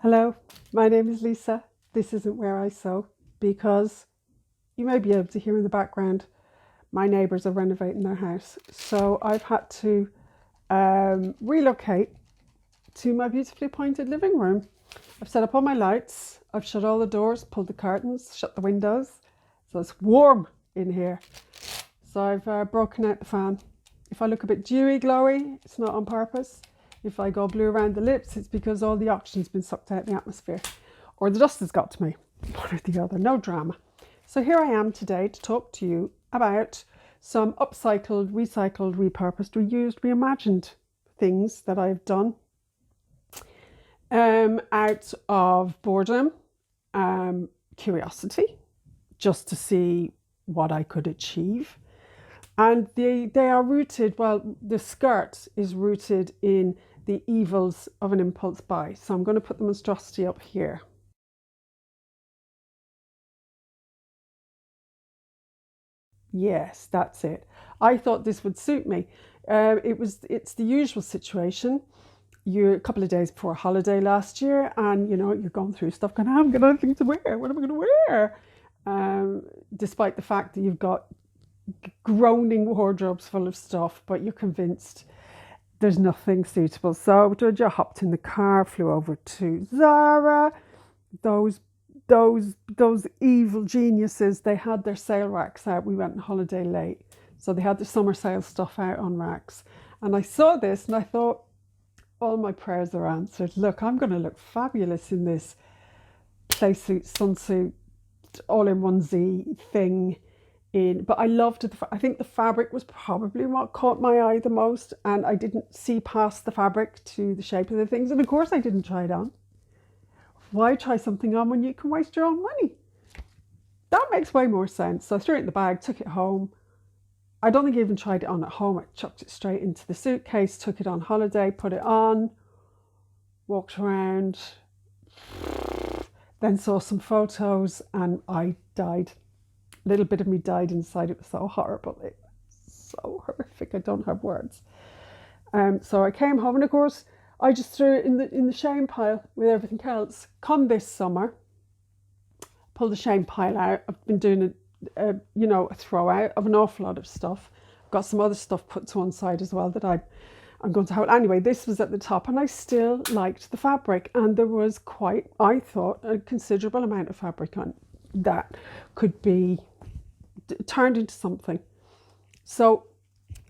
Hello, my name is Lisa. This isn't where I sew because you may be able to hear in the background my neighbours are renovating their house. So I've had to relocate to my beautifully appointed living room. I've set up all my lights, I've shut all the doors, pulled the curtains, shut the windows. So it's warm in here. So I've broken out the fan. If I look a bit dewy, glowy, it's not on purpose. If I go blue around the lips, it's because all the oxygen's been sucked out of the atmosphere. Or the dust has got to me. One or the other, no drama. So here I am today to talk to you about some upcycled, recycled, repurposed, reused, reimagined things that I've done out of boredom, curiosity, just to see what I could achieve. And they are rooted, well, the skirt is rooted in the evils of an impulse buy. So I'm going to put the monstrosity up here. Yes, that's it. I thought this would suit me. It's the usual situation. You're a couple of days before a holiday last year, and you're going through stuff going, I haven't got anything to wear. What am I going to wear? Despite the fact that you've got groaning wardrobes full of stuff, but you're convinced there's nothing suitable. So I hopped in the car, flew over to Zara. Those evil geniuses, they had their sale racks out. We went on holiday late, so they had the summer sale stuff out on racks. And I saw this and I thought, all my prayers are answered. Look, I'm going to look fabulous in this playsuit, sunsuit, all-in-onesie thing. But I loved it. I think the fabric was probably what caught my eye the most, and I didn't see past the fabric to the shape of the things. And of course I didn't try it on. Why try something on when you can waste your own money? That makes way more sense. So I threw it in the bag, took it home. I don't think I even tried it on at home. I chucked it straight into the suitcase, took it on holiday, put it on, walked around, then saw some photos, and I died. A little bit of me died inside. It was so horrible. It was so horrific. I don't have words. So I came home, and of course I just threw it in the shame pile with everything else. Come this summer, pull the shame pile out. I've been doing a throw out of an awful lot of stuff. I've got some other stuff put to one side as well that I'm going to have. Anyway, this was at the top, and I still liked the fabric, and there was quite, I thought, a considerable amount of fabric on that could be turned into something. So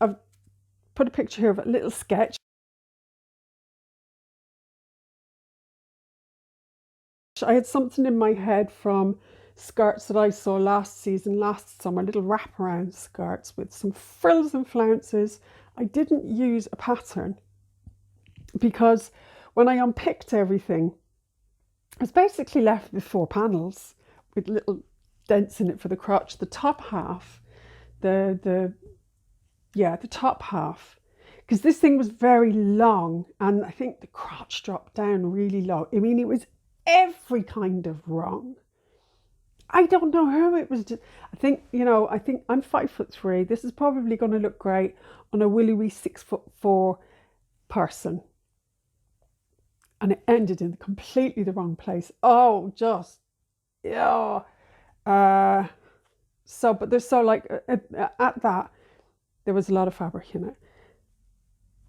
I've put a picture here of a little sketch. I had something in my head from skirts that I saw last summer, little wraparound skirts with some frills and flounces. I didn't use a pattern because when I unpicked everything, I was basically left with 4 panels with little dents in it for the crotch. The top half, the top half, because this thing was very long, and I think the crotch dropped down really low. I mean, it was every kind of wrong. I don't know how it was. I think I'm 5'3". This is probably going to look great on a willowy 6'4" person, and it ended in completely the wrong place. Oh, just yeah. But there's at that there was a lot of fabric in it.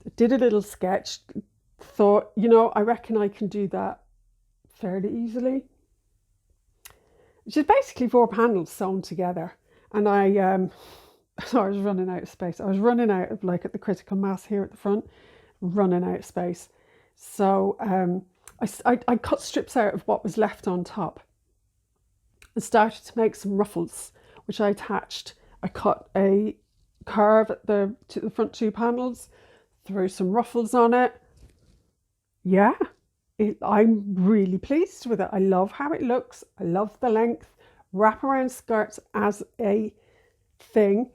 I did a little sketch. Thought, I reckon I can do that fairly easily. Which is basically 4 panels sewn together, and so I was running out of space. I was running out of at the critical mass here at the front, running out of space. So I cut strips out of what was left on top and started to make some ruffles, which I attached. I cut a curve to the front 2 panels, threw some ruffles on it. Yeah. I'm really pleased with it. I love how it looks. I love the length. Wraparound skirts as a thing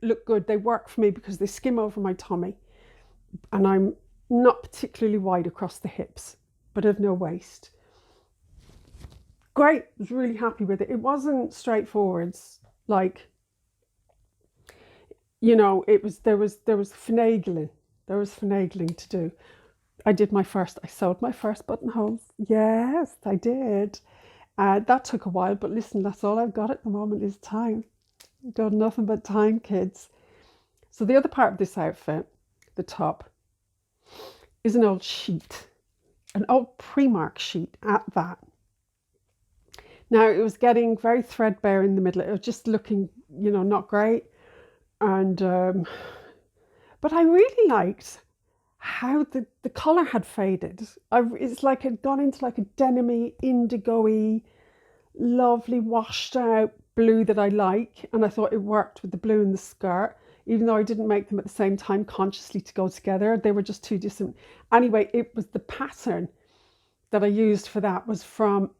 look good. They work for me because they skim over my tummy, and I'm not particularly wide across the hips, but have no waist. Great. I was really happy with it. It wasn't straightforward. There was finagling. There was finagling to do. I sewed my first buttonholes. Yes, I did. That took a while, but listen, that's all I've got at the moment is time. I've got nothing but time, kids. So the other part of this outfit, the top, is an old sheet, an old Primark sheet at that. Now, it was getting very threadbare in the middle. It was just looking, not great. And but I really liked how the colour had faded. It's like it had gone into like a denim-y, indigo-y, lovely washed out blue that I like. And I thought it worked with the blue in the skirt, even though I didn't make them at the same time consciously to go together. They were just too different. Anyway, it was the pattern that I used for that was from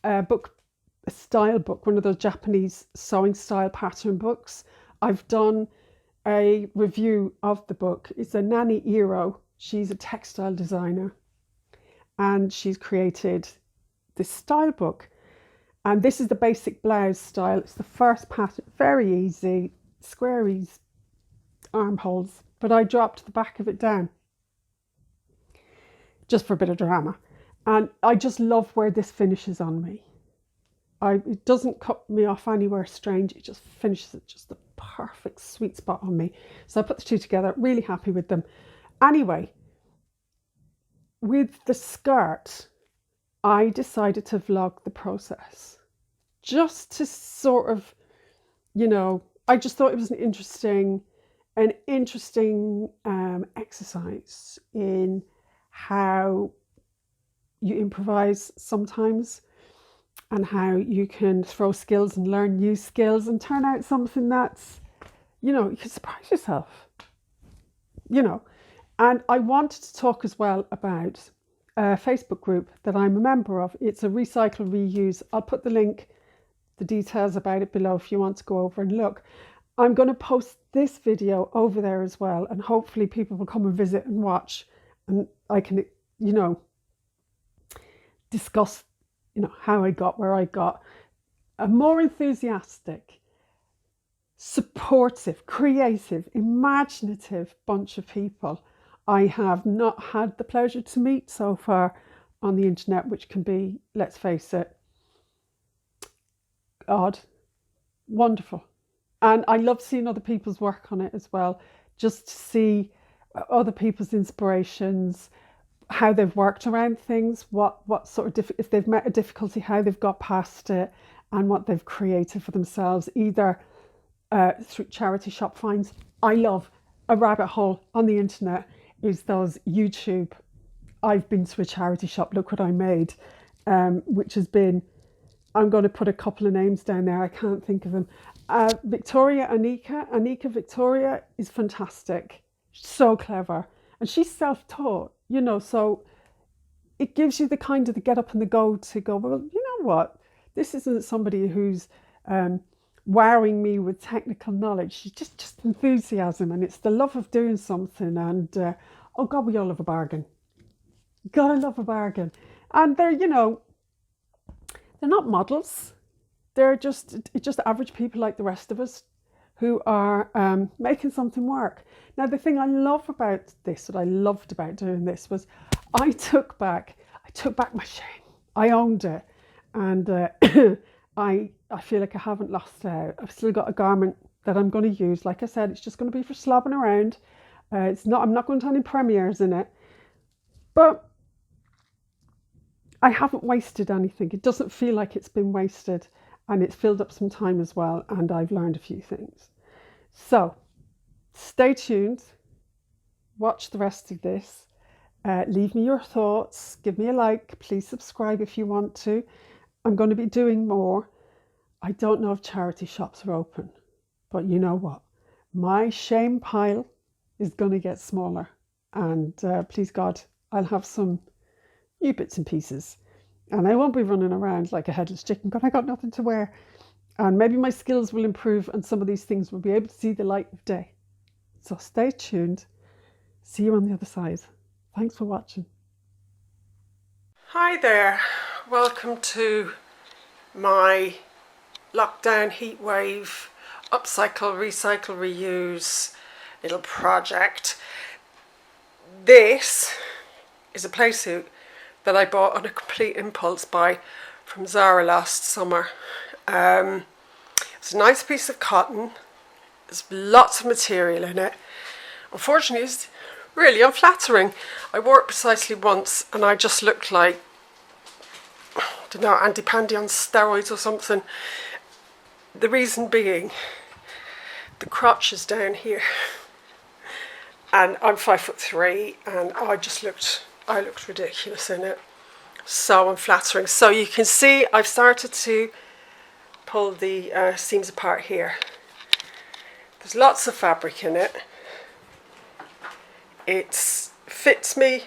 a book, a style book, one of those Japanese sewing style pattern books. I've done a review of the book. It's a Nani Iro. She's a textile designer and she's created this style book. And this is the basic blouse style. It's the first pattern, very easy, squaries, armholes, but I dropped the back of it down just for a bit of drama. And I just love where this finishes on me. It doesn't cut me off anywhere strange. It just finishes at just the perfect sweet spot on me. So I put the two together, really happy with them. Anyway, with the skirt, I decided to vlog the process just to sort of, I just thought it was an interesting exercise in how you improvise sometimes and how you can throw skills and learn new skills and turn out something that's, you can surprise yourself, And I wanted to talk as well about a Facebook group that I'm a member of. It's a recycle reuse. I'll put the link, the details about it below if you want to go over and look. I'm going to post this video over there as well, and hopefully people will come and visit and watch, and I can, discuss, how I got where I got. A more enthusiastic, supportive, creative, imaginative bunch of people I have not had the pleasure to meet so far on the internet, which can be, let's face it, odd, wonderful. And I love seeing other people's work on it as well, just to see other people's inspirations, how they've worked around things, what sort of, if they've met a difficulty, how they've got past it, and what they've created for themselves, either through charity shop finds. I love a rabbit hole on the internet is those YouTube, I've been to a charity shop, look what I made, which has been, I'm going to put a couple of names down there, I can't think of them. Anika Victoria is fantastic, so clever, and she's self-taught, so it gives you the kind of the get up and the go to go, well, you know what, this isn't somebody who's wowing me with technical knowledge. She's just enthusiasm, and it's the love of doing something. And oh God, we all love a bargain. Gotta love a bargain. And they're, they're not models. They're just average people like the rest of us who are making something work. Now, the thing I love about this, what I loved about doing this, was I took back my shame. I owned it, and I feel like I haven't lost out. I've still got a garment that I'm going to use. Like I said, it's just going to be for slobbing around. I'm not going to any premieres in it, but I haven't wasted anything. It doesn't feel like it's been wasted, and it's filled up some time as well. And I've learned a few things. So stay tuned. Watch the rest of this. Leave me your thoughts. Give me a like. Please subscribe if you want to. I'm going to be doing more. I don't know if charity shops are open, but you know what? My shame pile is going to get smaller, and please God, I'll have some new bits and pieces, and I won't be running around like a headless chicken because I got nothing to wear, and maybe my skills will improve and some of these things will be able to see the light of day. So stay tuned. See you on the other side. Thanks for watching. Hi there. Welcome to my lockdown heatwave upcycle, recycle, reuse little project. This is a playsuit that I bought on a complete impulse buy from Zara last summer. It's a nice piece of cotton. There's lots of material in it. Unfortunately, it's really unflattering. I wore it precisely once and I just looked like, I don't know, Andy Pandy on steroids or something. The reason being, the crotch is down here. And I'm 5'3" and I looked ridiculous in it. So unflattering. So you can see I've started to pull the seams apart here. There's lots of fabric in it. It fits me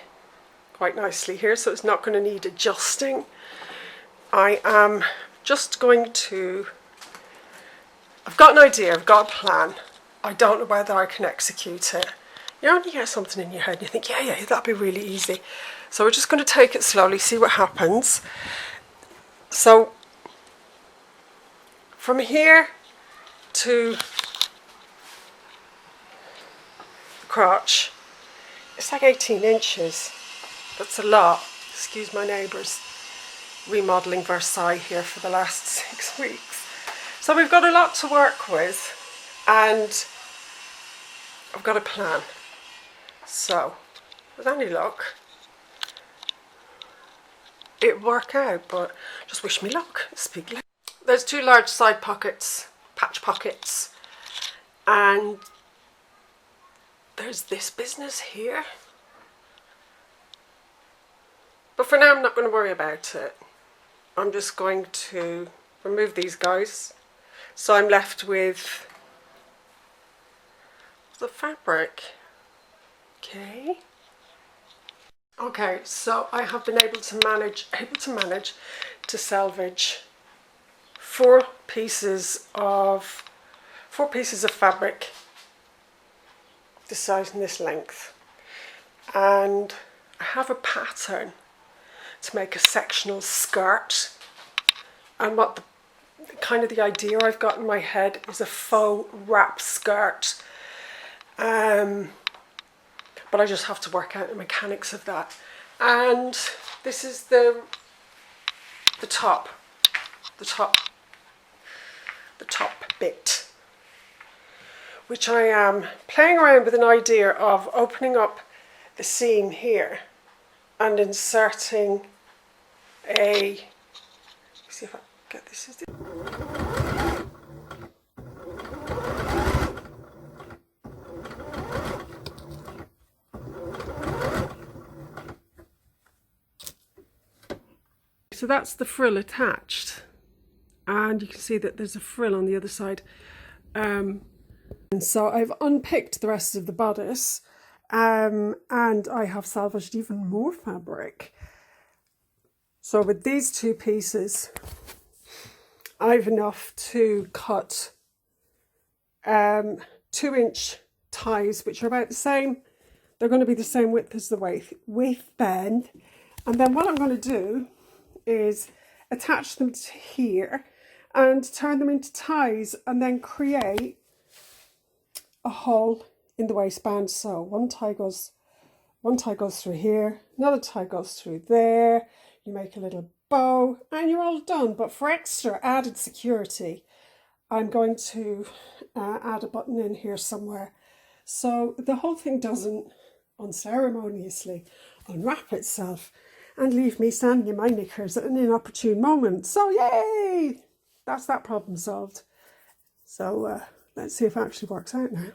quite nicely here, so it's not going to need adjusting. I am just going to, I've got an idea, I've got a plan. I don't know whether I can execute it. You know, when you get something in your head and you think, yeah, that'd be really easy. So we're just going to take it slowly, see what happens. So from here to the crotch, it's like 18 inches. That's a lot. Excuse my neighbours. Remodelling Versailles here for the last 6 weeks. So we've got a lot to work with and I've got a plan. So, with any luck, it'll work out, but just wish me luck. Speak loud. There's 2 large side pockets, patch pockets, and there's this business here. But for now I'm not going to worry about it. I'm just going to remove these guys. So I'm left with the fabric. Okay, so I have been able to manage to salvage 4 pieces of fabric this size and this length, and I have a pattern to make a sectional skirt. And what the idea I've got in my head is a faux wrap skirt. But I just have to work out the mechanics of that. And this is the top bit, which I am playing around with an idea of opening up the seam here and inserting a, see if I get this. So that's the frill attached, and you can see that there's a frill on the other side. And so I've unpicked the rest of the bodice, and I have salvaged even more fabric. So with these 2 pieces, I've enough to cut 2-inch ties, which are about the same. They're going to be the same width as the waist band. And then what I'm going to do is attach them to here and turn them into ties, and then create a hole in the waistband. So one tie goes through here, another tie goes through there, you make a little bow and you're all done. But for extra added security, I'm going to add a button in here somewhere, so the whole thing doesn't unceremoniously unwrap itself and leave me standing in my knickers at an inopportune moment. So yay! That's that problem solved. So let's see if it actually works out now.